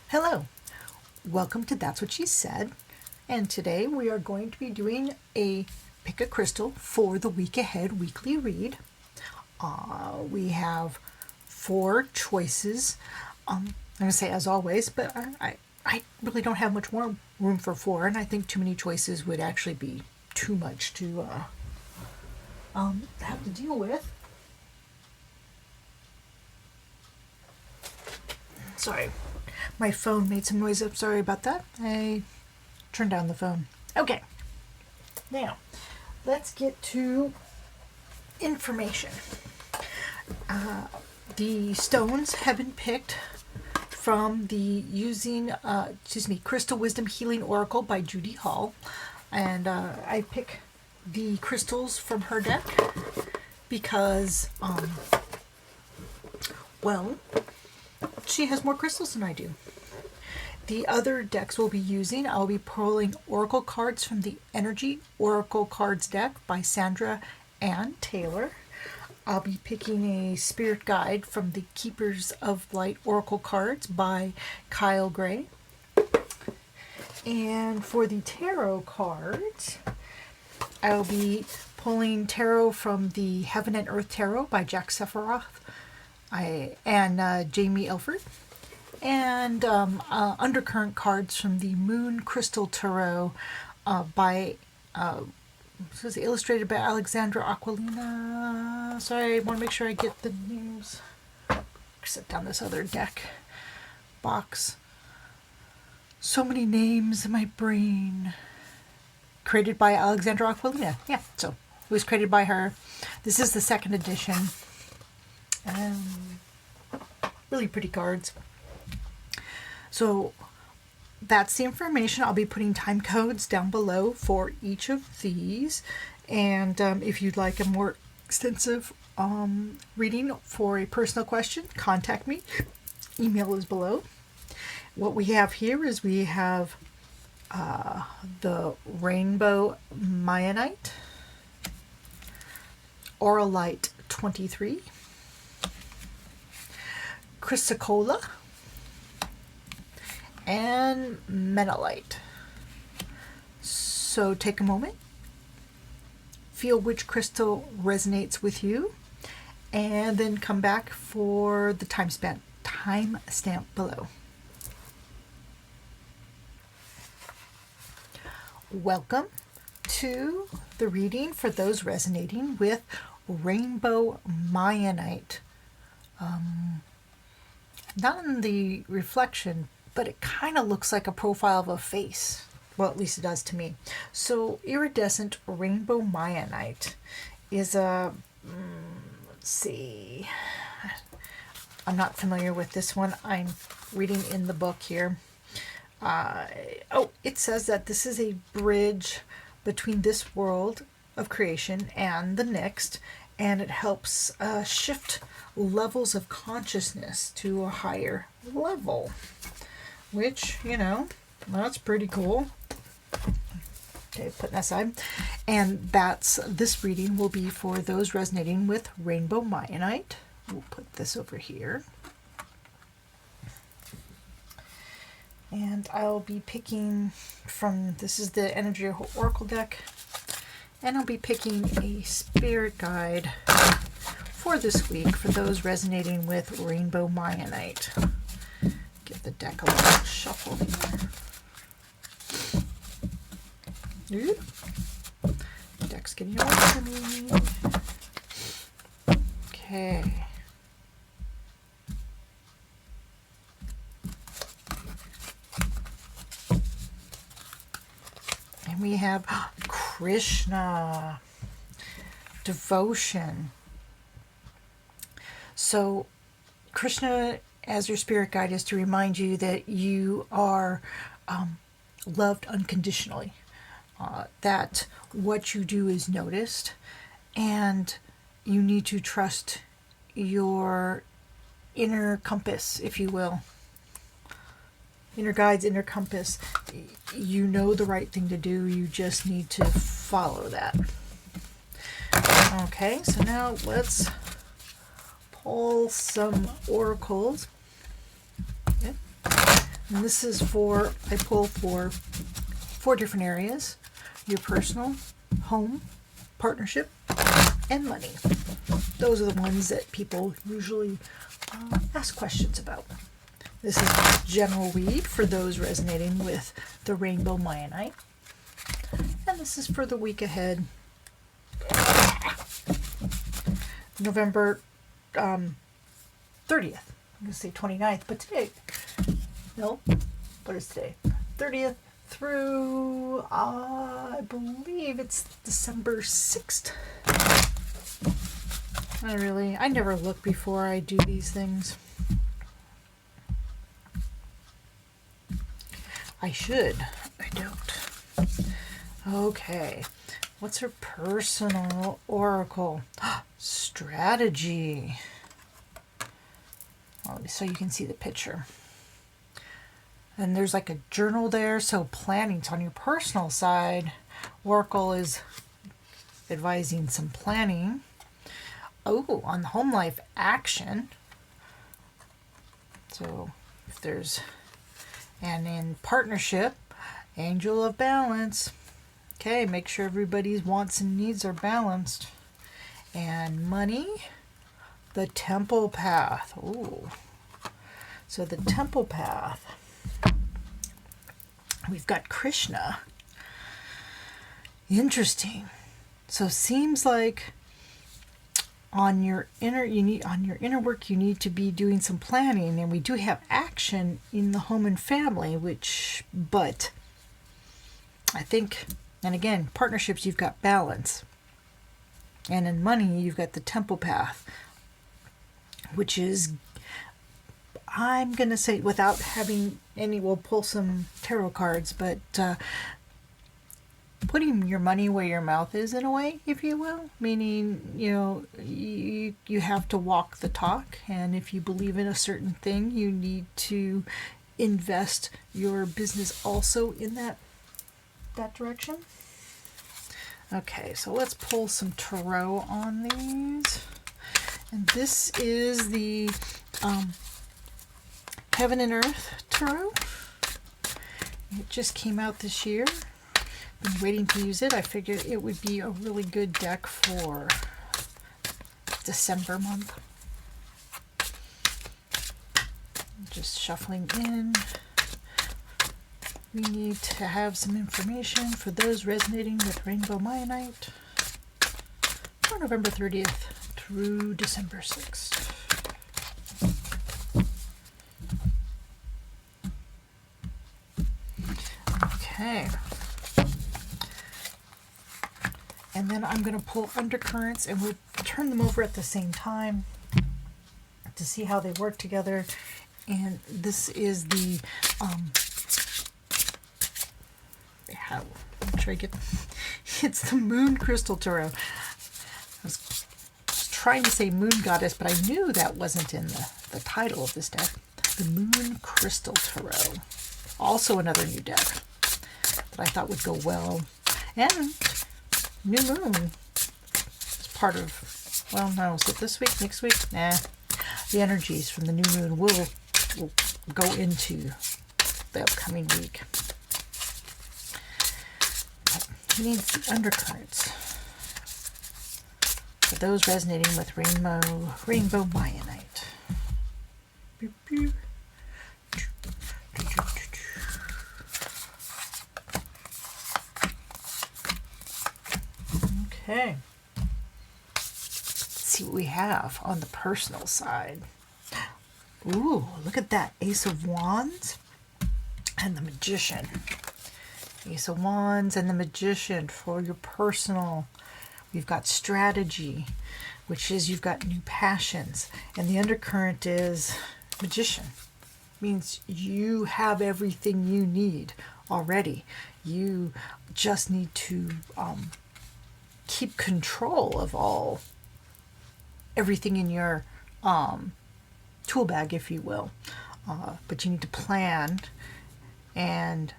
Hello, welcome to That's What She Said, and today we are going to be doing a Pick a Crystal for the week ahead weekly read. We have 4 choices. I'm going to say as always, but I really don't have much more room for 4, and I think too many choices would actually be too much to have to deal with. Sorry. My phone made some noise. I'm sorry about that. I turned down the phone. Okay. Now, let's get to information. The stones have been picked from the Crystal Wisdom Healing Oracle by Judy Hall. And I pick the crystals from her deck because, she has more crystals than I do. The other decks we'll be using, I'll be pulling oracle cards from the Energy Oracle Cards deck by Sandra Ann Taylor. I'll be picking a spirit guide from the Keepers of Light Oracle Cards by Kyle Gray. And for the tarot cards, I'll be pulling tarot from the Heaven and Earth Tarot by Jack Sephiroth and Jamie Elford, and undercurrent cards from the Moon Crystal Tarot by this is illustrated by Alexandra Aquilina. Sorry, I want to make sure I get the names. Set down this other deck box. So many names in my brain. Created by Alexandra Aquilina. Yeah, so it was created by her. This is the 2nd edition. Really pretty cards. So that's the information. I'll be putting time codes down below for each of these. And if you'd like a more extensive reading for a personal question, contact me. Email is below. What we have here is we have the Rainbow Mayanite, Auralite 23, Chrysocolla, and Menelite. So take a moment, feel which crystal resonates with you, and then come back for the timestamp below. Welcome to the reading for those resonating with Rainbow Mayanite. Not in the reflection, but it kind of looks like a profile of a face. Well, at least it does to me. So iridescent Rainbow Mayanite is a, let's see, I'm not familiar with this one. I'm reading in the book here. It says that this is a bridge between this world of creation and the next, and it helps shift levels of consciousness to a higher level, which, that's pretty cool. Okay, putting that aside. And this reading will be for those resonating with Rainbow Mayanite. We'll put this over here. And I'll be picking from, this is the Energy Oracle deck, and I'll be picking a spirit guide for this week for those resonating with Rainbow Mayanite. Give the deck a little shuffle here. The deck's getting away from me. Okay. And we have Krishna, devotion. So Krishna, as your spirit guide, is to remind you that you are loved unconditionally, that what you do is noticed, and you need to trust your inner compass, if you will. Inner guides, inner compass. You know the right thing to do. You just need to follow that. Okay, so now let's pull some oracles. Yep. And this is for, I pull for 4 different areas: your personal, home, partnership, and money. Those are the ones that people usually ask questions about. This is general read for those resonating with the Rainbow Mayanite. And this is for the week ahead, November 30th. I'm going to say 29th, but today, no, what is today? 30th through, I believe it's December 6th. I never look before I do these things. I should. I don't. Okay. What's her personal oracle? Strategy. So you can see the picture. And there's like a journal there, so planning's on your personal side. Oracle is advising some planning. Oh, on the home life, action. So if there's, and in partnership, angel of balance. Okay, make sure everybody's wants and needs are balanced. And money, the temple path. Ooh. So the temple path, we've got Krishna. Interesting. So seems like on your inner work you need to be doing some planning, and we do have action in the home and family, but I think, and again, partnerships, you've got balance. And in money, you've got the temple path, which is, I'm going to say, without having any, we'll pull some tarot cards, but putting your money where your mouth is, in a way, if you will. Meaning, you have to walk the talk, and if you believe in a certain thing, you need to invest your business also in that direction. Okay, so let's pull some tarot on these. And this is the Heaven and Earth Tarot. It just came out this year. Been waiting to use it. I figured it would be a really good deck for December month. Just shuffling in. We need to have some information for those resonating with Rainbow Mayanite for November 30th through December 6th. Okay. And then I'm going to pull undercurrents, and we'll turn them over at the same time to see how they work together. And this is the it's the Moon Crystal Tarot. I was trying to say Moon Goddess, but I knew that wasn't in the title of this deck. The Moon Crystal Tarot. Also another new deck that I thought would go well. And new moon is part of, well, no, is it this week, next week? Nah. The energies from the new moon will go into the upcoming week. He needs the undercurrents for those resonating with Rainbow Mayanite. Boop, boop. Okay. Let's see what we have on the personal side. Ooh, look at that. Ace of Wands and the Magician. Ace of Wands and the Magician for your personal. We've got strategy, which is you've got new passions. And the undercurrent is Magician. Means you have everything you need already. You just need to keep control of everything in your tool bag, if you will. But you need to plan, and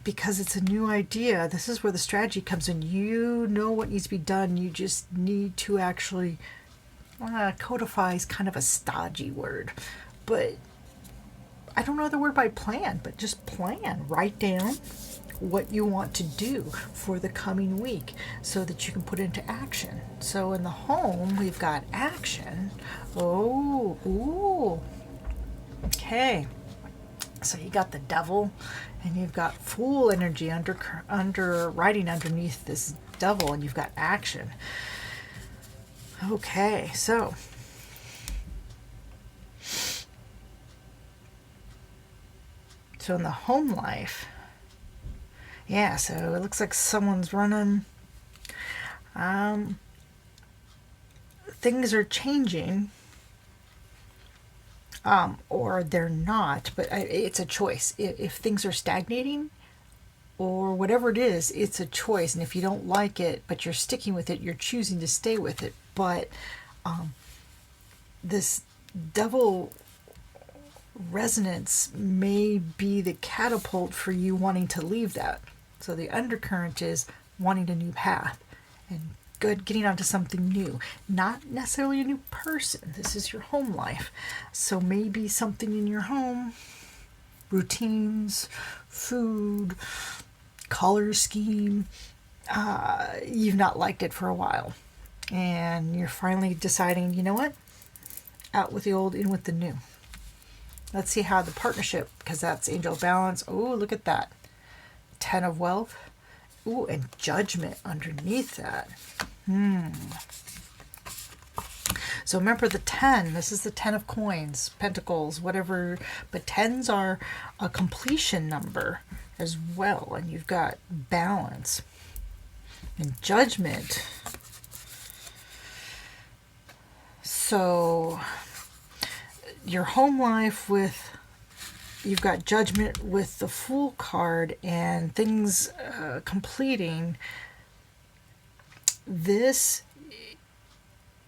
because it's a new idea, this is where the strategy comes in. You know what needs to be done. You just need to actually codify is kind of a stodgy word, but I don't know the word by plan, but just plan. Write down what you want to do for the coming week so that you can put into action. So in the home, we've got action. Oh, ooh. Okay. So you got the devil and you've got fool energy under writing underneath this devil, and you've got action. Okay, so in the home life, yeah, so it looks like someone's running. Things are changing, or they're not, but it's a choice. If things are stagnating or whatever it is, it's a choice. And if you don't like it, but you're sticking with it, you're choosing to stay with it. But this devil resonance may be the catapult for you wanting to leave that. So the undercurrent is wanting a new path and getting onto something new, not necessarily a new person. This is your home life. So maybe something in your home, routines, food, color scheme, you've not liked it for a while. And you're finally deciding, you know what? Out with the old, in with the new. Let's see how the partnership, because that's angel balance. Oh, look at that. 10 of wealth. Ooh, and judgment underneath that. So remember the 10. This is the 10 of coins, pentacles, whatever. But 10s are a completion number as well. And you've got balance and judgment. So your home life you've got judgment with the Fool card and things completing. This,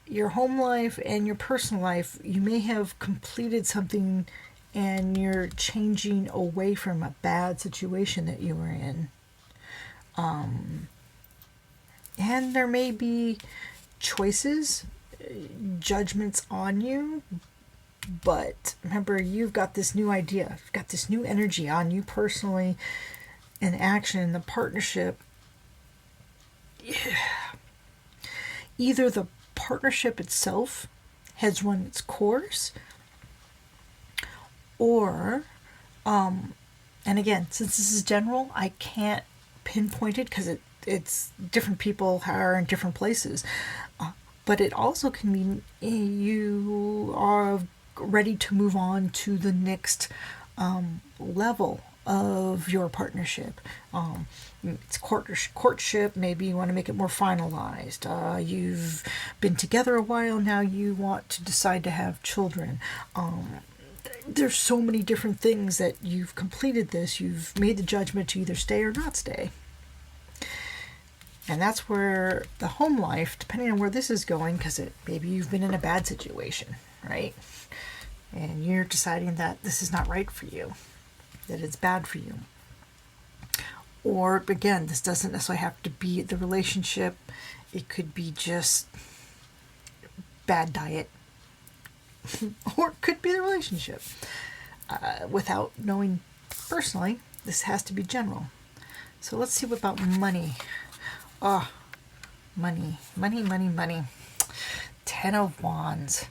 your home life and your personal life, you may have completed something and you're changing away from a bad situation that you were in. And there may be choices, judgments on you. But remember, you've got this new idea, you've got this new energy on you personally, in action, the partnership. Yeah. Either the partnership itself has run its course, or, and again, since this is general, I can't pinpoint it because it's different people are in different places. But it also can mean you are ready to move on to the next level of your partnership. It's courtship, maybe you want to make it more finalized. You've been together a while, now you want to decide to have children. There's so many different things that you've completed this, you've made the judgment to either stay or not stay. And that's where the home life, depending on where this is going, because maybe you've been in a bad situation, right? And you're deciding that this is not right for you, that it's bad for you. Or, again, this doesn't necessarily have to be the relationship. It could be just bad diet. Or it could be the relationship. Without knowing personally, this has to be general. So let's see what about money. Oh, money. 10 of Wands.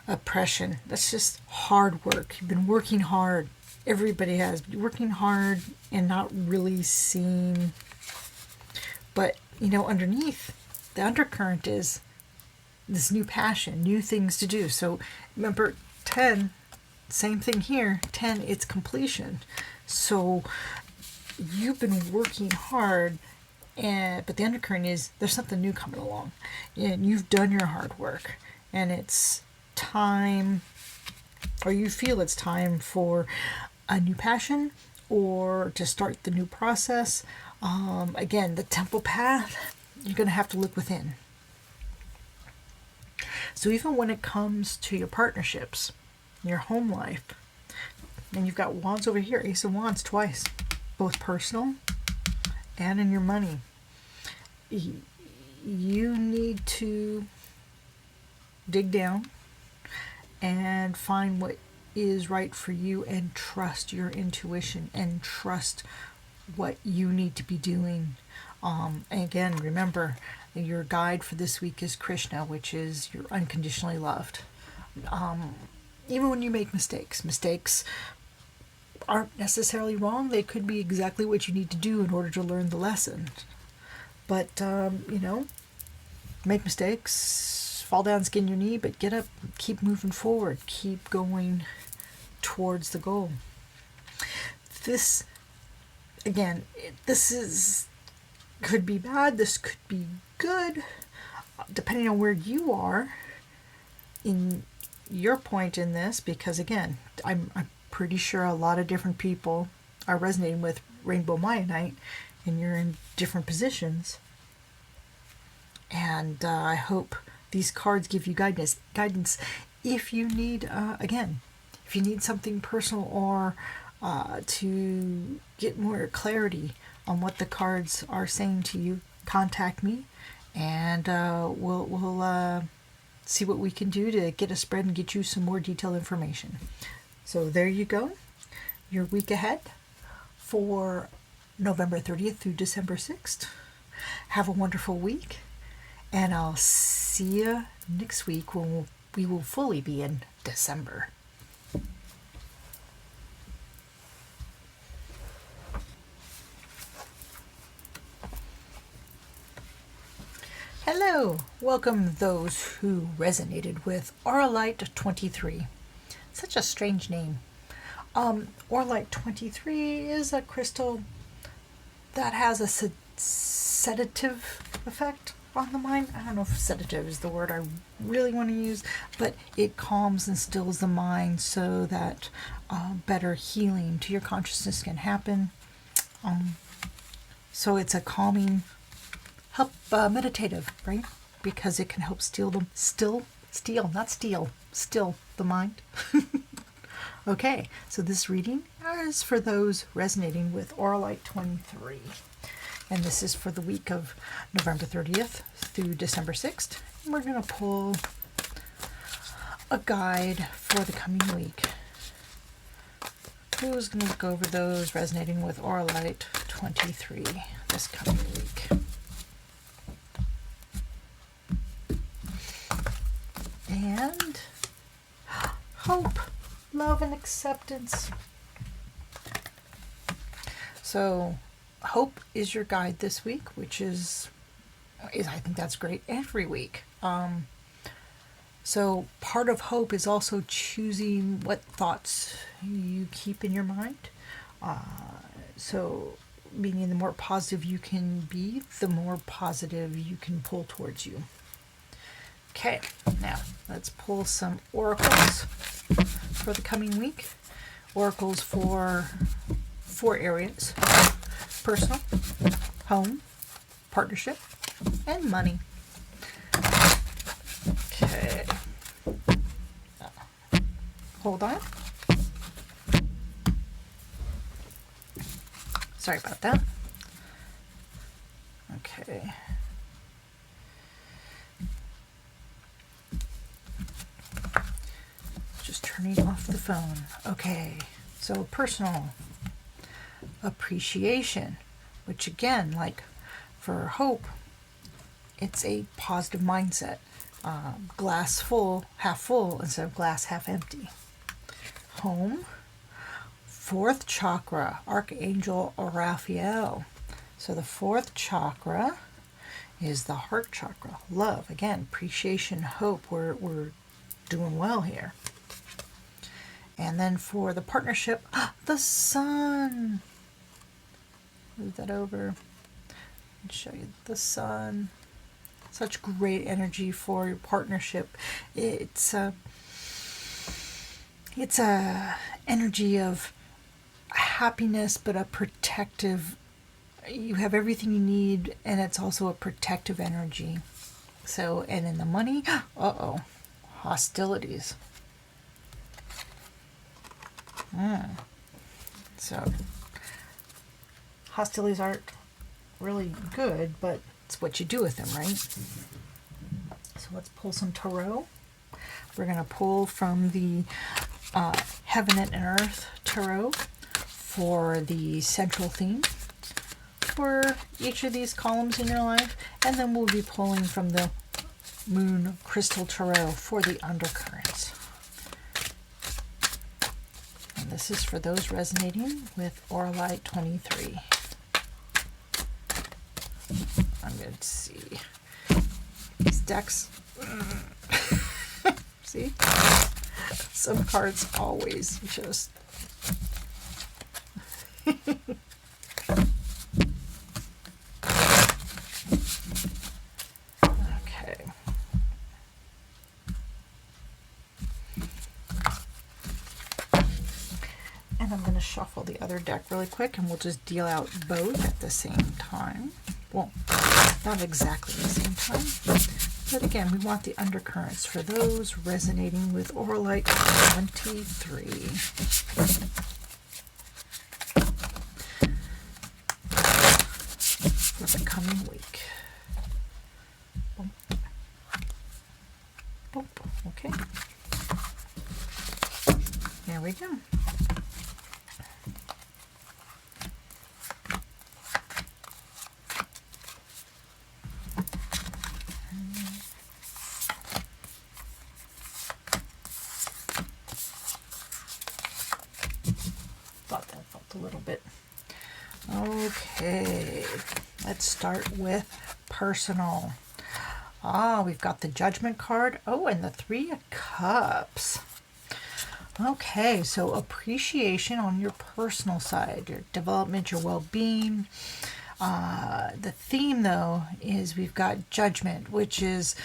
Oppression. That's just hard work. You've been working hard. Everybody has been working hard and not really seen. But, underneath, the undercurrent is this new passion, new things to do. So remember, 10, same thing here. 10, it's completion. So you've been working hard, but the undercurrent is there's something new coming along. And you've done your hard work. And it's time, or you feel it's time for a new passion or to start the new process. Again, the temple path, you're going to have to look within. So even when it comes to your partnerships, your home life, and you've got Wands over here, Ace of Wands twice, both personal and in your money. You need to dig down and find what is right for you, and trust your intuition and trust what you need to be doing. And again, remember, your guide for this week is Krishna, which is you're unconditionally loved. Even when you make mistakes aren't necessarily wrong. They could be exactly what you need to do in order to learn the lesson. But, make mistakes, fall down, skin your knee, but get up, keep moving forward, keep going towards the goal. This, again, could be bad, this could be good, depending on where you are in your point in this, because again, I'm pretty sure a lot of different people are resonating with Rainbow Mayanite, and you're in different positions. And I hope these cards give you guidance. If you need, if you need something personal or to get more clarity on what the cards are saying to you, contact me, and we'll see what we can do to get a spread and get you some more detailed information. So there you go, your week ahead for November 30th through December 6th. Have a wonderful week, and I'll see you next week when we will fully be in December. Hello, welcome those who resonated with Auralite 23. Such a strange name. Auralite 23 is a crystal that has a sedative effect on the mind. I don't know if sedative is the word I really want to use, but it calms and stills the mind so that better healing to your consciousness can happen. So it's a calming, meditative, right? Because it can help still the mind. Okay, so this reading is for those resonating with Auralite 23. And this is for the week of November 30th through December 6th. And we're going to pull a guide for the coming week. Who's going to look over those resonating with Auralite 23 this coming week? And hope, love, and acceptance. So hope is your guide this week, which is I think that's great every week. So part of hope is also choosing what thoughts you keep in your mind. So meaning the more positive you can be, the more positive you can pull towards you. Okay, now let's pull some oracles for the coming week. Oracles for 4 areas: personal, home, partnership, and money. Okay. Hold on. Sorry about that. Okay. Just turning off the phone. Okay. So personal appreciation, which again, like for hope, it's a positive mindset. Glass full, half full instead of glass half empty. Home, 4th chakra, Archangel Raphael. So the 4th chakra is the heart chakra. Love, again, appreciation, hope. We're doing well here. And then for the partnership, the sun. Move that over and show you the sun. Such great energy for your partnership. It's a energy of happiness, but a protective. You have everything you need, and it's also a protective energy. So, and in the money, hostilities. So, hostilities aren't really good, but it's what you do with them, right? So let's pull some tarot. We're going to pull from the Heaven and Earth Tarot for the central theme for each of these columns in your life, and then we'll be pulling from the Moon Crystal Tarot for the undercurrents. And this is for those resonating with Auralite 23. I'm going to see these decks. See? Some cards always just... Okay. And I'm going to shuffle the other deck really quick, and we'll just deal out both at the same time. Well, not exactly the same time. But again, we want the undercurrents for those resonating with Auralite 23. For the coming week. Boom. Boom. Okay. There we go. A little bit. Okay, let's start with personal. We've got the Judgment card. Oh, and the Three of Cups. Okay, so appreciation on your personal side, your development, your well-being. The theme, though, is we've got Judgment, which is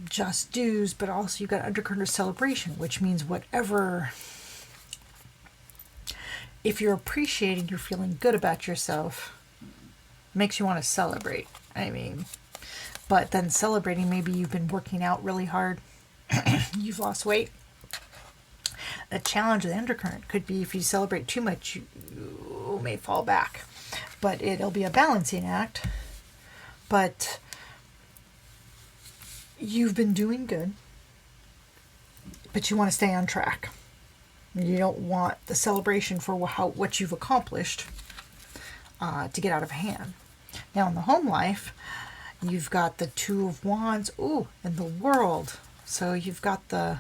just dues, but also you've got undercurrent of celebration, which means whatever... If you're appreciating, you're feeling good about yourself, makes you want to celebrate. I mean, but then celebrating, maybe you've been working out really hard, you've lost weight. A challenge of the undercurrent could be if you celebrate too much, you may fall back. But it'll be a balancing act. But you've been doing good, but you want to stay on track. You don't want the celebration for what you've accomplished to get out of hand. Now, in the home life, you've got the Two of Wands, and the World. So you've got the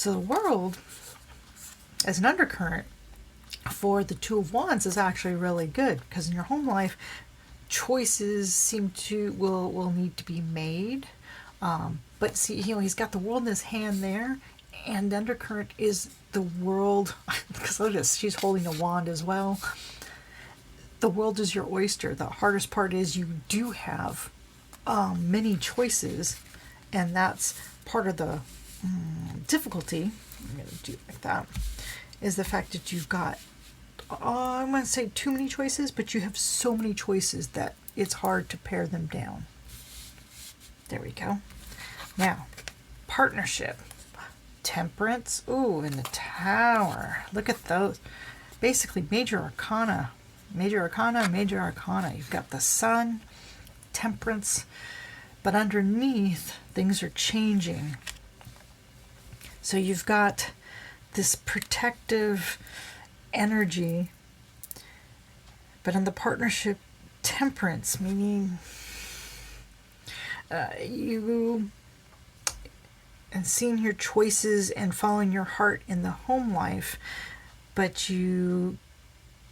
World as an undercurrent for the Two of Wands is actually really good, because in your home life, choices will need to be made. But see, he's got the World in his hand there. And the undercurrent is the World, because notice she's holding a wand as well. The world is your oyster. The hardest part is you do have many choices, and that's part of the difficulty. I'm going to do it like that. Is the fact that you've got, I'm going to say too many choices, but you have so many choices that it's hard to pare them down. There we go. Now, partnership. Temperance, and the Tower. Look at those. Basically, major arcana. You've got the Sun, Temperance, but underneath, things are changing. So you've got this protective energy, but in the partnership, Temperance, meaning you... and seeing your choices and following your heart in the home life, but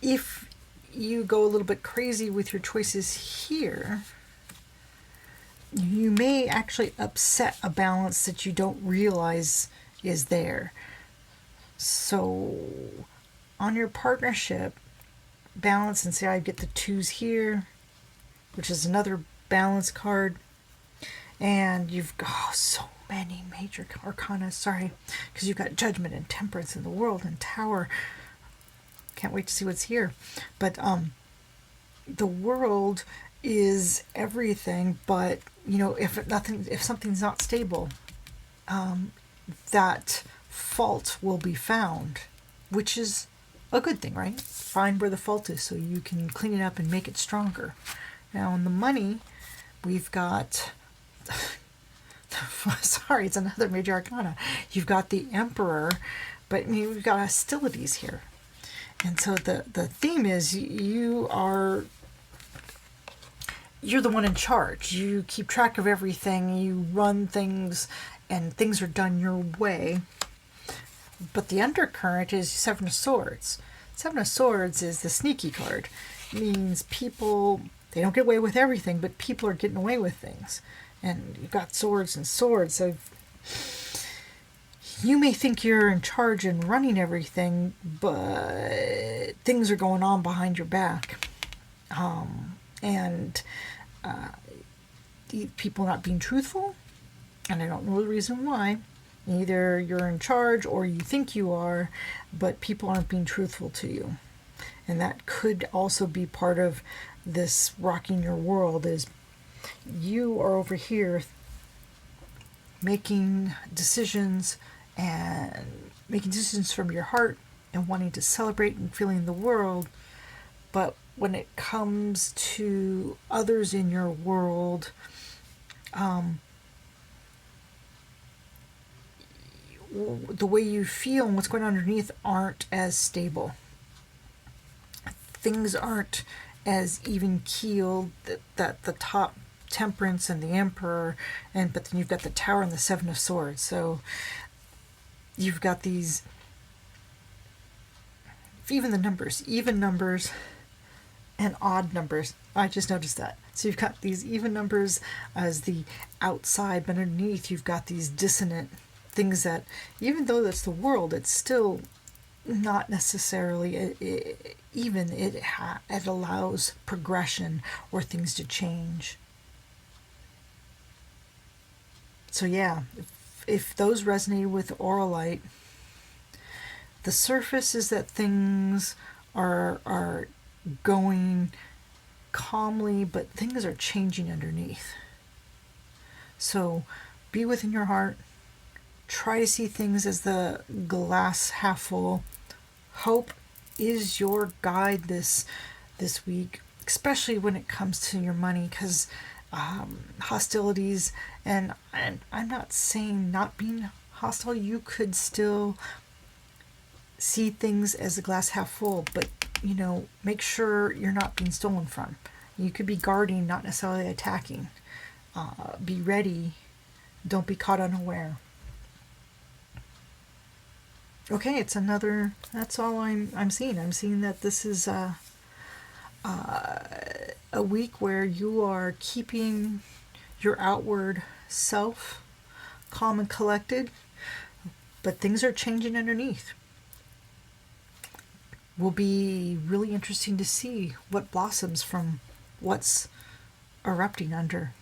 if you go a little bit crazy with your choices here, you may actually upset a balance that you don't realize is there. So on your partnership, balance, and say I get the twos here, which is another balance card, and you've got so many major arcana, because you've got Judgment and Temperance in the World and Tower. Can't wait to see what's here. But the World is everything, but if something's not stable, that fault will be found, which is a good thing, right? Find where the fault is so you can clean it up and make it stronger. Now in the money, we've got Sorry, it's another major arcana. You've got the Emperor, but you've got hostilities here. And so the theme is you're the one in charge. You keep track of everything, you run things, and things are done your way. But the undercurrent is Seven of Swords. Seven of Swords is the sneaky card. It means people, they don't get away with everything, but people are getting away with things. And you've got swords and swords. So you may think you're in charge and running everything, but things are going on behind your back. And people not being truthful, and I don't know the reason why. Either you're in charge or you think you are, but people aren't being truthful to you. And that could also be part of this rocking your world, is you are over here making decisions from your heart and wanting to celebrate and feeling the world, but when it comes to others in your world, the way you feel and what's going on underneath aren't as stable. Things aren't as even keeled. That the top, Temperance and the Emperor, but then you've got the Tower and the Seven of Swords. So you've got these, even the numbers, even numbers and odd numbers. I just noticed that. So you've got these even numbers as the outside, but underneath you've got these dissonant things that, even though that's the world, it's still not necessarily even. It allows progression or things to change. So yeah, if those resonate with Auralite, the surface is that things are going calmly, but things are changing underneath. So be within your heart. Try to see things as the glass half full. Hope is your guide this week, especially when it comes to your money, because hostilities, and I'm not saying not being hostile. You could still see things as a glass half full, but make sure you're not being stolen from. You could be guarding, not necessarily attacking. Be ready. Don't be caught unaware. Okay, it's another. That's all I'm seeing. I'm seeing that this is a week where you are keeping your outward self calm and collected, but things are changing underneath. Will be really interesting to see what blossoms from what's erupting under.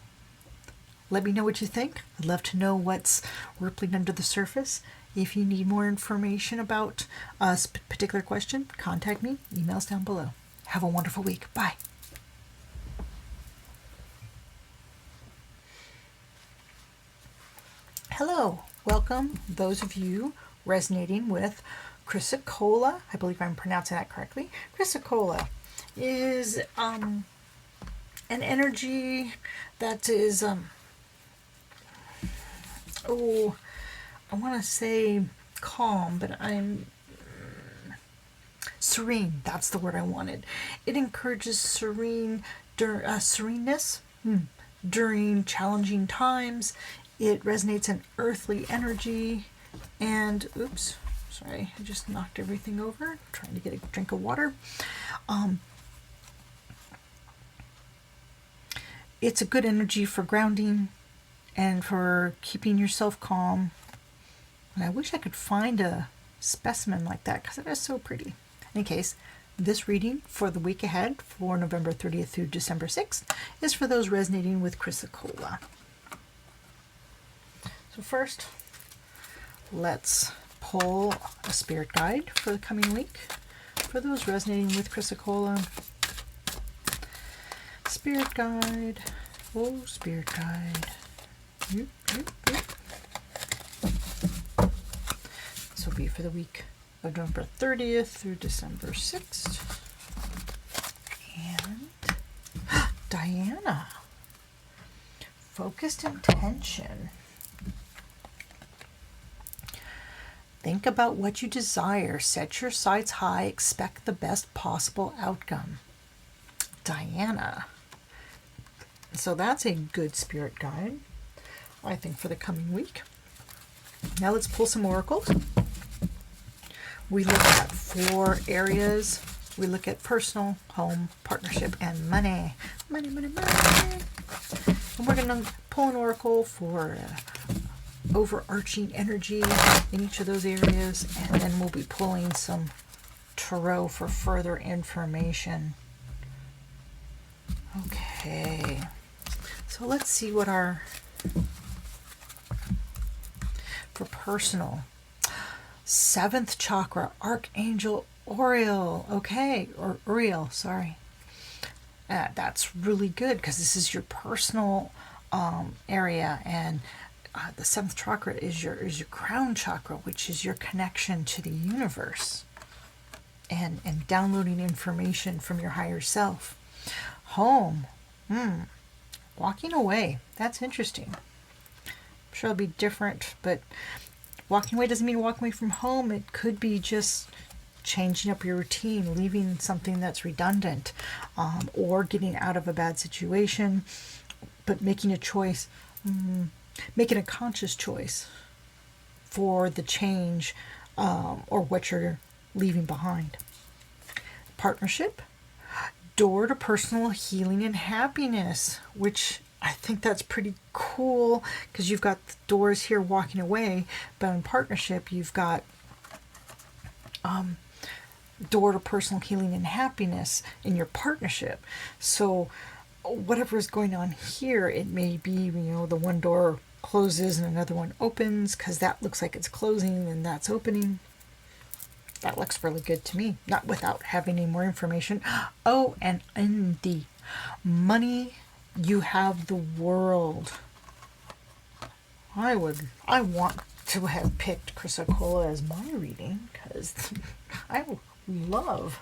Let me know what you think. I'd love to know what's rippling under the surface. If you need more information about a particular question, contact me. Emails down below. Have a wonderful week. Bye. Hello. Welcome, those of you resonating with Chrysocolla. I believe I'm pronouncing that correctly. Chrysocolla is an energy that is I want to say calm, but I'm serene. That's the word I wanted. It encourages sereneness during challenging times. It resonates in earthly energy. And, oops, sorry, I just knocked everything over. I'm trying to get a drink of water. It's a good energy for grounding and for keeping yourself calm. And I wish I could find a specimen like that because it is so pretty. In any case, this reading for the week ahead, for November 30th through December 6th, is for those resonating with Chrysocolla. So first, let's pull a spirit guide for the coming week for those resonating with Chrysocolla. Spirit guide. Oh, spirit guide. Yoop, yoop, yoop. This will be for the week of November 30th through December 6th. And Diana. Focused intention. Think about what you desire. Set your sights high. Expect the best possible outcome. Diana. So that's a good spirit guide, I think, for the coming week. Now let's pull some oracles. We look at 4 areas. We look at personal, home, partnership, and money. Money, money, money. And we're going to pull an oracle for overarching energy in each of those areas. And then we'll be pulling some tarot for further information. Okay. So let's see what for personal. 7th chakra, Archangel Uriel. Okay, or Uriel, sorry. That's really good because this is your personal area, and the 7th chakra is your crown chakra, which is your connection to the universe and downloading information from your higher self. Home. Walking away. That's interesting. I'm sure it'll be different, but walking away doesn't mean walking away from home. It could be just changing up your routine, leaving something that's redundant, or getting out of a bad situation, but making a choice, making a conscious choice for the change or what you're leaving behind. Partnership. Door to personal healing and happiness, which I think that's pretty cool because you've got the doors here walking away, but in partnership you've got door to personal healing and happiness in your partnership. So whatever is going on here, it may be, the one door closes and another one opens because that looks like it's closing and that's opening. That looks really good to me, not without having any more information. Oh, and in the money, you have the World. I want to have picked Chrysocolla as my reading because I love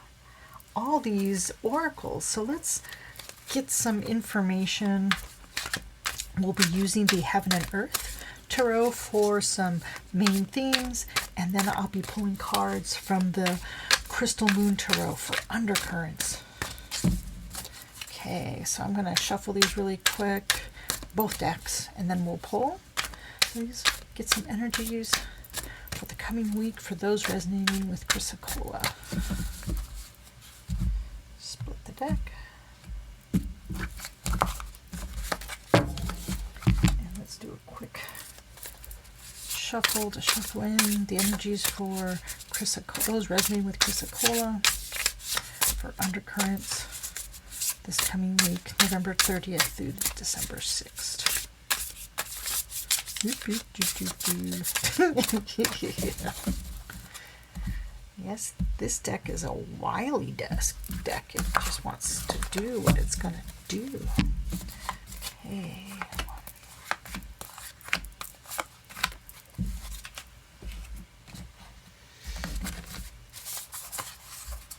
all these oracles. So let's get some information. We'll be using the Heaven and Earth Tarot for some main themes, and then I'll be pulling cards from the Crystal Moon Tarot for undercurrents. Okay, so I'm going to shuffle these really quick, both decks, and then we'll pull. Please get some energies for the coming week for those resonating with Chrysocolla. Split the deck. And let's do a quick shuffle to shuffle in the energies for Chrysocolla, those resonating with Chrysocolla for undercurrents this coming week, November 30th through December 6th. Yes, this deck is a wily deck. It just wants to do what it's going to do. Okay.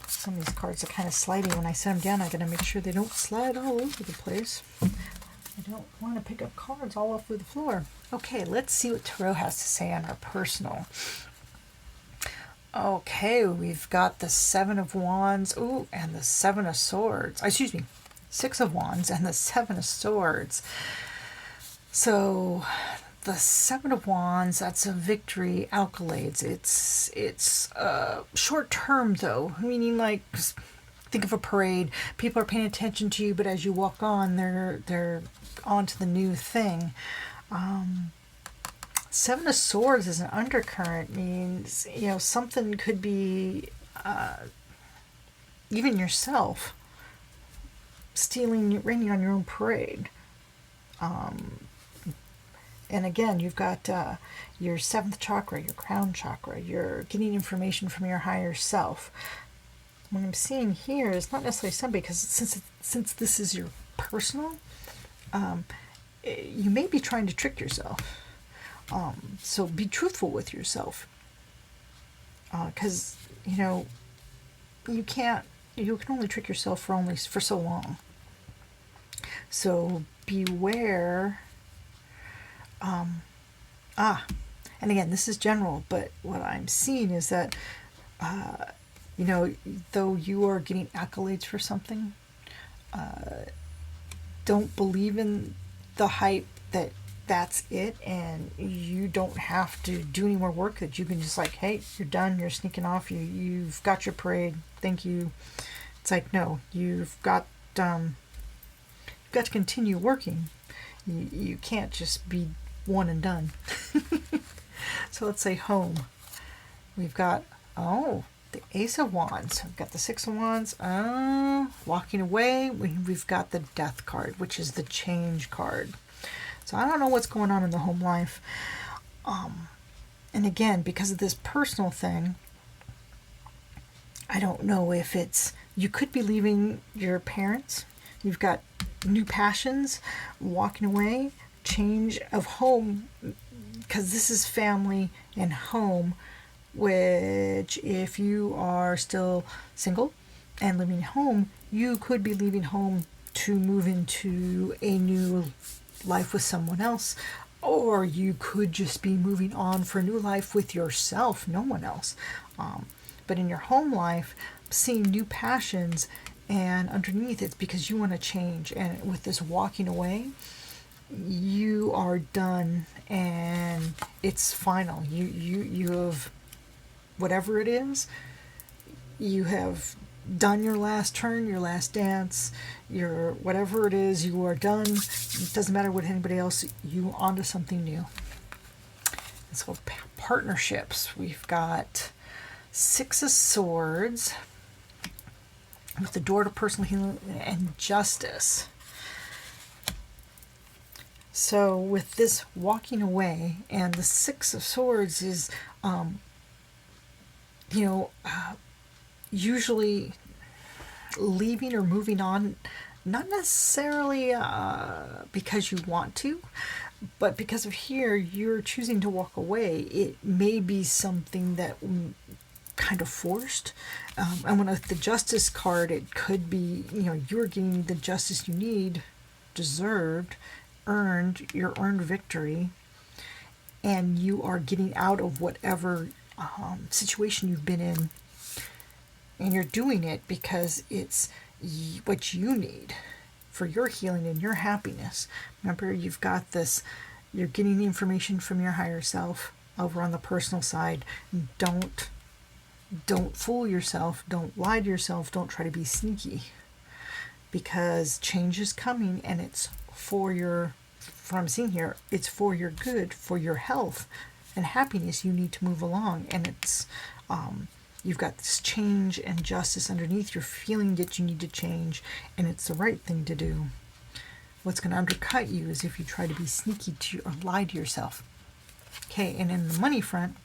Some of these cards are kind of slidey. When I set them down, I got to make sure they don't slide all over the place. I don't want to pick up cards all over the floor. Okay, let's see what Tarot has to say on our personal. Okay, we've got the 7 of Wands, and the 7 of Swords. Excuse me, 6 of Wands and the 7 of Swords. So the 7 of Wands, that's a victory, accolades. It's short term though, meaning like think of a parade. People are paying attention to you, but as you walk on, they're on to the new thing. 7 of Swords is an undercurrent, means something could be even yourself raining on your own parade. And again, you've got your 7th chakra, your crown chakra. You're getting information from your higher self. What I'm seeing here is not necessarily somebody, because since this is your personal, you may be trying to trick yourself. So be truthful with yourself. Because you can only trick yourself for so long. So beware. And again, this is general, but what I'm seeing is that, you know, though you are getting accolades for something, don't believe in the hype that that's it and you don't have to do any more work, that you can just like, hey, you're done, you're sneaking off, you've got your parade, thank you. It's like, no, you've got to continue working. You can't just be one and done. So let's say home. We've got, oh, the Ace of Wands. We've got the Six of Wands. Walking away. We've got the Death card, which is the change card. So I don't know what's going on in the home life. And again, because of this personal thing, I don't know if it's, you could be leaving your parents. You've got new passions, walking away, change of home, because this is family and home, which if you are still single and living home, you could be leaving home to move into a new life with someone else, or you could just be moving on for a new life with yourself, no one else. But in your home life, seeing new passions, and underneath it's because you want to change. And with this walking away, you are done and it's final. You have, whatever it is, you have done your last turn, your last dance, your whatever it is, you are done. It doesn't matter what anybody else, you onto something new. And so partnerships, we've got Six of Swords with the door to personal healing and justice. So with this walking away, and the Six of Swords is, usually leaving or moving on, not necessarily because you want to, but because of here, you're choosing to walk away. It may be something that kind of forced. And when with the Justice card, it could be, you're getting the justice you need, deserved, earned, your earned victory, and you are getting out of whatever situation you've been in, and you're doing it because it's what you need for your healing and your happiness. Remember, you've got this, you're getting the information from your higher self over on the personal side. Don't fool yourself, don't lie to yourself, don't try to be sneaky, because change is coming, and it's for your, from what I'm seeing here, it's for your good, for your health and happiness. You need to move along, and it's you've got this change and justice underneath. You're feeling that you need to change, and it's the right thing to do. What's going to undercut you is if you try to be sneaky to or lie to yourself. Okay, and in the money front,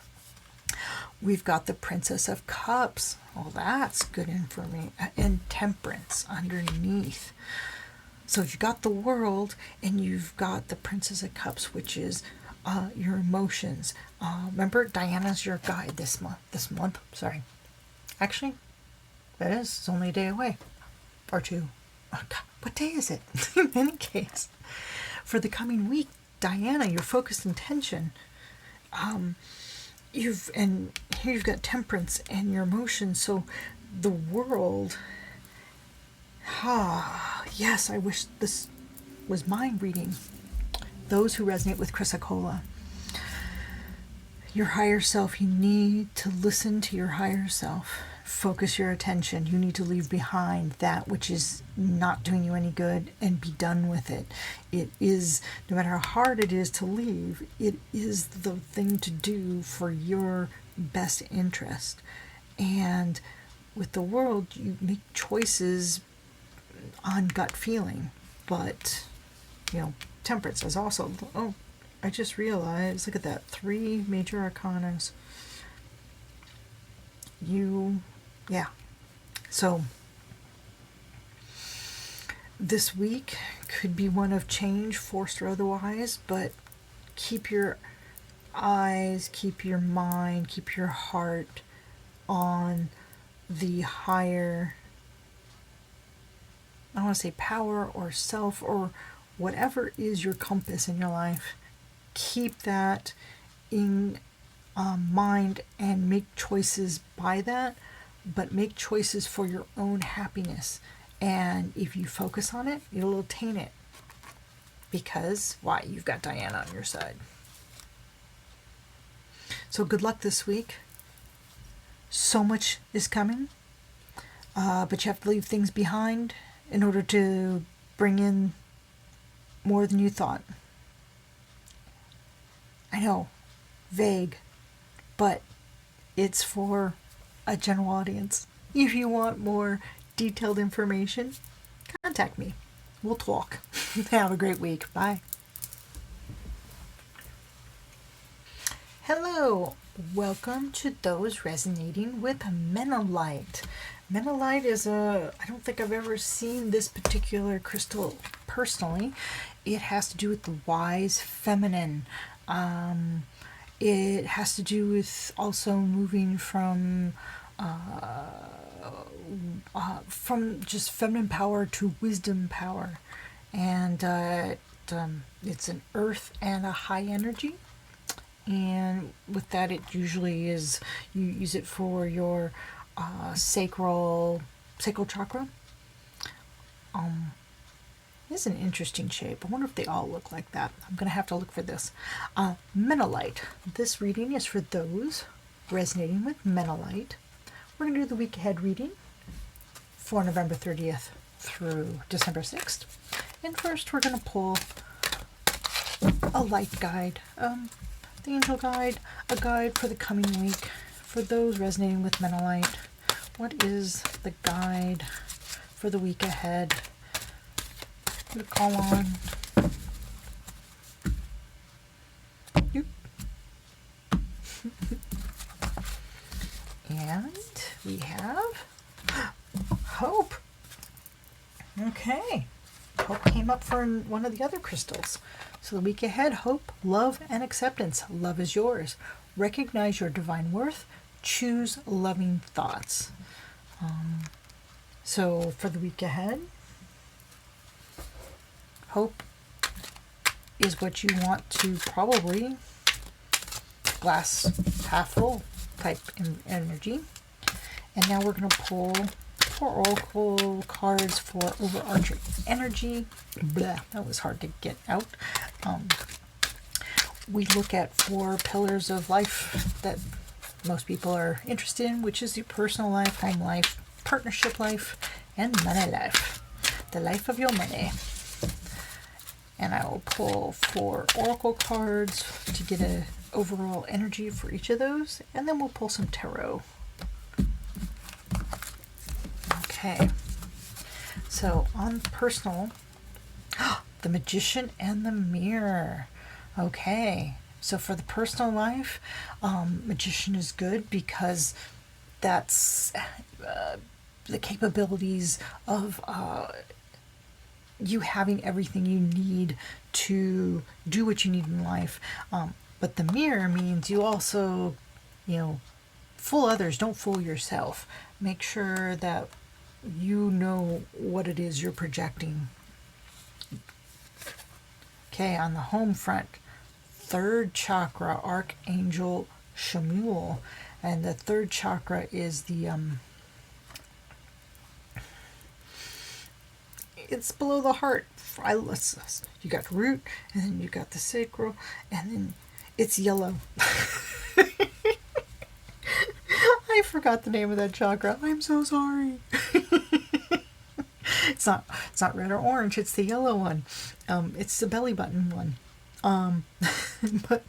we've got the Princess of Cups. Well, that's good information. And Temperance underneath. So you've got the World, and you've got the Princess of Cups, which is your emotions. Remember, Diana's your guide this month. Sorry. Actually, that is. It's only a day away. Or two. Oh, God, what day is it? In any case, for the coming week, Diana, your focused intention. And here you've got Temperance and your emotions. So the World. Yes, I wish this was mind reading. Those who resonate with Chrysacola. Your higher self, you need to listen to your higher self. Focus your attention. You need to leave behind that which is not doing you any good and be done with it. It is, no matter how hard it is to leave, it is the thing to do for your best interest. And with the World, you make choices on gut feeling. But, Temperance is also, I just realized, look at that, 3 major arcanas. So this week could be one of change, forced or otherwise, but keep your eyes, keep your mind, keep your heart on the higher, I don't want to say power or self or whatever is your compass in your life. Keep that in mind and make choices by that, but make choices for your own happiness. And if you focus on it, it'll attain it. Because, why? You've got Diana on your side. So good luck this week. So much is coming, but you have to leave things behind in order to bring in more than you thought. I know, vague, but it's for a general audience. If you want more detailed information, contact me. We'll talk. Have a great week. Bye. Hello. Welcome to those resonating with Menolite. Menolite is I don't think I've ever seen this particular crystal personally. It has to do with the wise feminine. It has to do with also moving from just feminine power to wisdom power. And it's an earth and a high energy. And with that, it usually is, you use it for your sacral chakra. This is an interesting shape. I wonder if they all look like that. I'm going to have to look for this. Menolite. This reading is for those resonating with Menolite. We're going to do the week ahead reading for November 30th through December 6th. And first, we're going to pull a light guide. The angel guide, a guide for the coming week for those resonating with Menolite. What is the guide for the week ahead? I'm going to call on you. And we have Hope. Okay. Hope came up for one of the other crystals. So the week ahead, hope, love, and acceptance. Love is yours. Recognize your divine worth. Choose loving thoughts. So for the week ahead, hope is what you want to probably glass half full type energy. And now we're going to pull 4 oracle cards for overarching energy. Blah, that was hard to get out. We look at 4 pillars of life that most people are interested in, which is your personal life, home life, partnership life, and money life. The life of your money. And I will pull 4 oracle cards to get an overall energy for each of those, and then we'll pull some tarot. Okay, so on personal, the Magician and the Mirror. Okay, so for the personal life, Magician is good because that's the capabilities of you having everything you need to do what you need in life. But the Mirror means you also, fool others, don't fool yourself. Make sure that you know what it is you're projecting. Okay, on the home front, 3rd chakra, Archangel Shamuel. And the 3rd chakra is the, it's below the heart. You got root, and then you got the sacral, and then it's yellow. I forgot the name of that chakra. I'm so sorry. It's not red or orange. It's the yellow one. It's the belly button one. But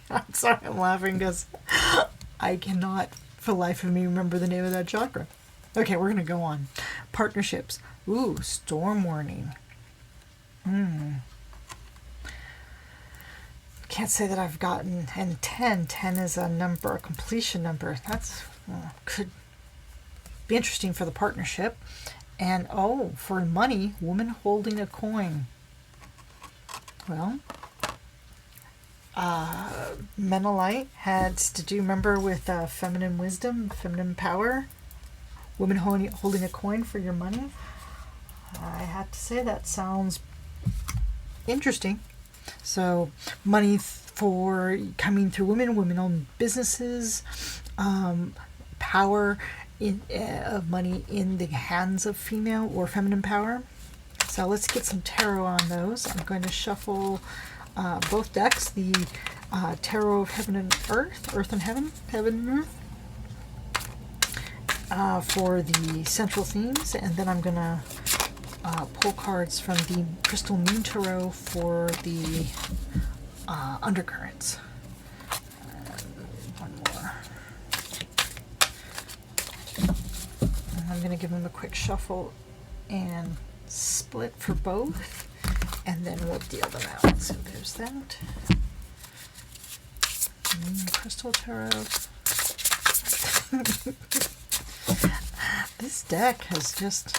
I'm sorry, I'm laughing because I cannot, for the life of me, remember the name of that chakra. Okay, we're gonna go on. Partnerships. Ooh, storm warning. Can't say that I've gotten, and 10 is a number, a completion number. That's could be interesting for the partnership. And for money, woman holding a coin. Well, Menolite has to do, remember, with feminine wisdom, feminine power, woman holding a coin for your money. I have to say that sounds interesting. So money for coming through women-owned businesses, power of money in the hands of female or feminine power. So let's get some tarot on those. I'm going to shuffle both decks, the Tarot of Heaven and Earth, Earth and Heaven, Heaven and Earth, for the central themes, and then I'm going to pull cards from the Crystal Moon Tarot for the undercurrents. One more. And I'm going to give them a quick shuffle and split for both, and then we'll deal them out. So there's that. Crystal Tarot. This deck has just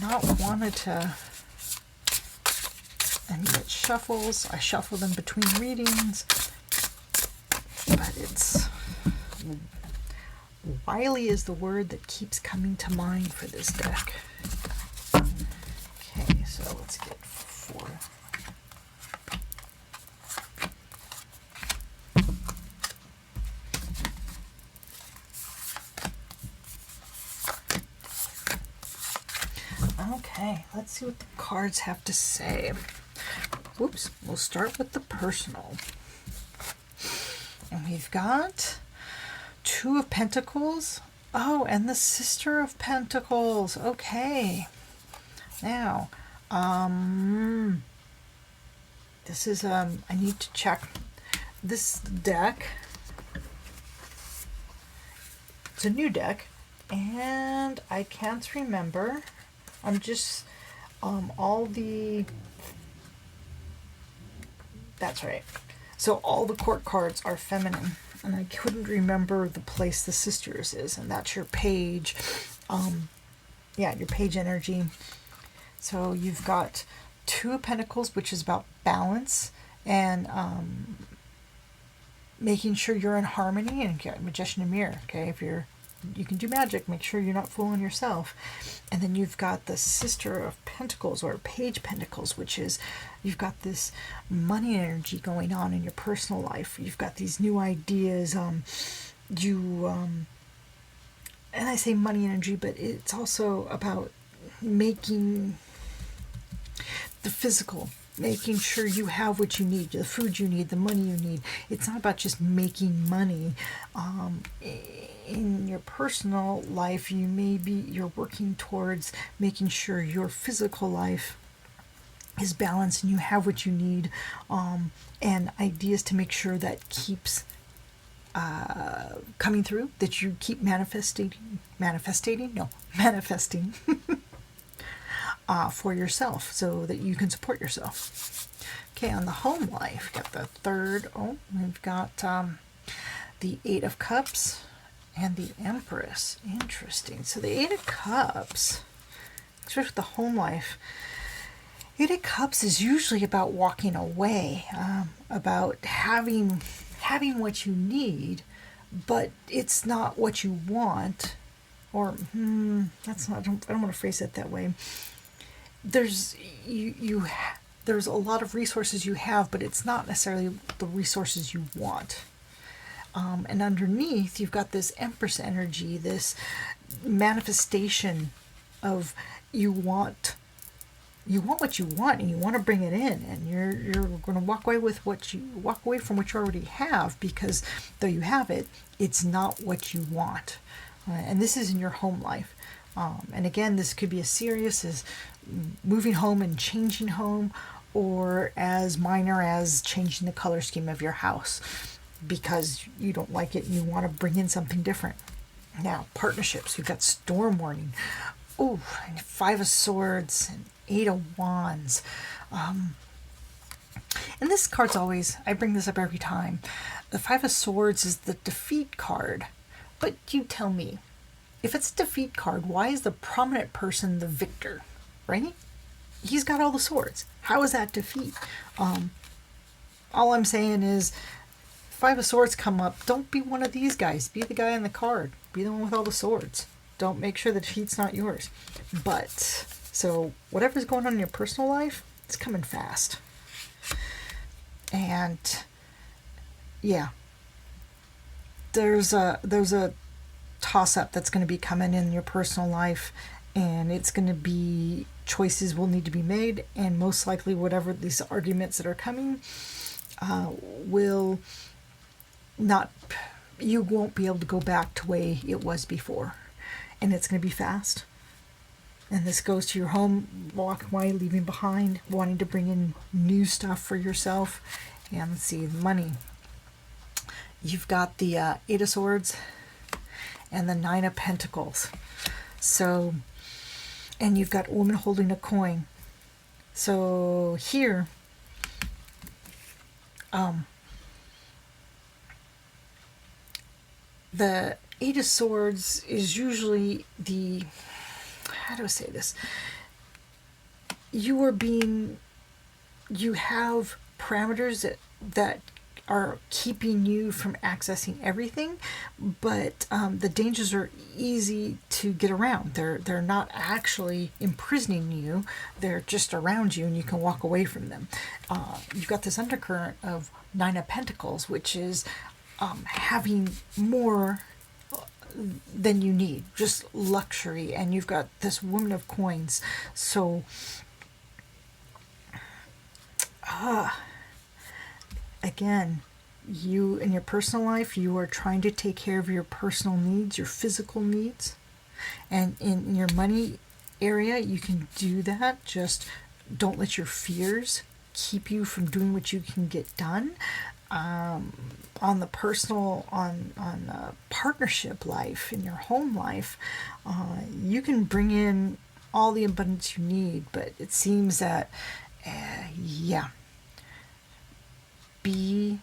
not wanted to, and it shuffles. I shuffle them between readings, but it's wily is the word that keeps coming to mind for this deck. Okay, so let's get 4. Okay, let's see what the cards have to say. Whoops, we'll start with the personal. And we've got 2 of Pentacles. Oh, and the Sister of Pentacles. Okay. Now, this is, I need to check this deck. It's a new deck, and I can't remember. I'm just, all the, that's right. So all the court cards are feminine, and I couldn't remember the place the Sisters is, and that's your page, yeah, your page energy. So you've got 2 of Pentacles, which is about balance and making sure you're in harmony, and Magician and Mirror, okay? If you can do magic, make sure you're not fooling yourself. And then you've got the Sister of Pentacles, or Page Pentacles, which is you've got this money energy going on in your personal life. You've got these new ideas. And I say money energy, but it's also about making the physical, making sure you have what you need, the food you need, the money you need. It's not about just making money. In your personal life, you're working towards making sure your physical life is balanced and you have what you need, and ideas to make sure that keeps coming through, that you keep manifesting for yourself, so that you can support yourself. Okay, on the home life, got the third. Oh, we've got the 8 of Cups and the Empress. Interesting. So the 8 of Cups, especially with the home life, 8 of Cups is usually about walking away, about having what you need, but it's not what you want. Or that's not. I don't want to phrase it that way. There's there's a lot of resources you have, but it's not necessarily the resources you want. And underneath, you've got this Empress energy, this manifestation of you want what you want, and you want to bring it in, and you're going to walk away from what you already have, because though you have it, it's not what you want. And this is in your home life. And again, this could be as serious as moving home and changing home, or as minor as changing the color scheme of your house because you don't like it and you want to bring in something different. Now, partnerships. We've got Storm Warning. Oh, 5 of Swords and 8 of Wands. And this card's always, I bring this up every time. The 5 of Swords is the defeat card. But you tell me, if it's a defeat card, why is the prominent person the victor, right? He's got all the swords. How is that defeat? All I'm saying is, 5 of Swords come up, don't be one of these guys. Be the guy on the card. Be the one with all the swords. Don't make sure the defeat's not yours. But, so whatever's going on in your personal life, It's coming fast. And yeah, there's a toss up that's going to be coming in your personal life, and it's going to be choices will need to be made, and most likely whatever these arguments that are coming will not, you won't be able to go back to the way it was before, and it's going to be fast. And this goes to your home, walking away, leaving behind, wanting to bring in new stuff for yourself. And let's see, money. You've got the Eight of Swords and the Nine of Pentacles. So, and you've got a woman holding a coin. So here, the Eight of Swords is usually the, how do I say this? You have parameters that are keeping you from accessing everything, but the dangers are easy to get around. They're not actually imprisoning you. They're just around you, and you can walk away from them. You've got this undercurrent of Nine of Pentacles, which is having more than you need, just luxury, and you've got this Woman of Coins. So again, you in your personal life, you are trying to take care of your personal needs, your physical needs, and in your money area, you can do that. Just don't let your fears keep you from doing what you can get done. On the personal, on partnership life, in your home life, you can bring in all the abundance you need, but it seems that, be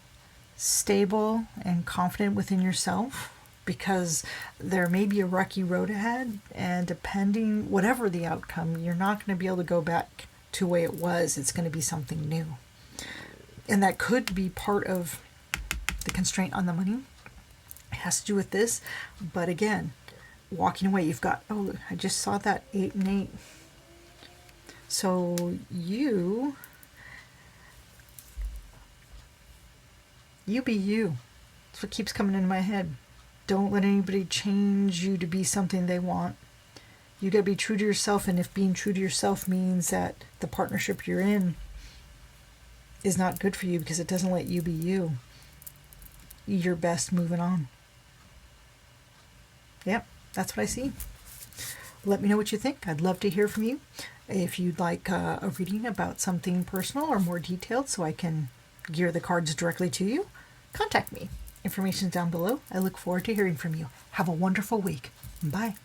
stable and confident within yourself, because there may be a rocky road ahead, and depending, whatever the outcome, you're not going to be able to go back to the way it was. It's going to be something new. And that could be part of the constraint on the money. It has to do with this. But again, walking away, you've got, oh, I just saw that 8 and 8. So you be you. That's what keeps coming into my head. Don't let anybody change you to be something they want. You got to be true to yourself, and if being true to yourself means that the partnership you're in is not good for you because it doesn't let you be you, you're best moving on. Yep, that's what I see. Let me know what you think. I'd love to hear from you. If you'd like a reading about something personal or more detailed so I can gear the cards directly to you, contact me. Information's down below. I look forward to hearing from you. Have a wonderful week. Bye.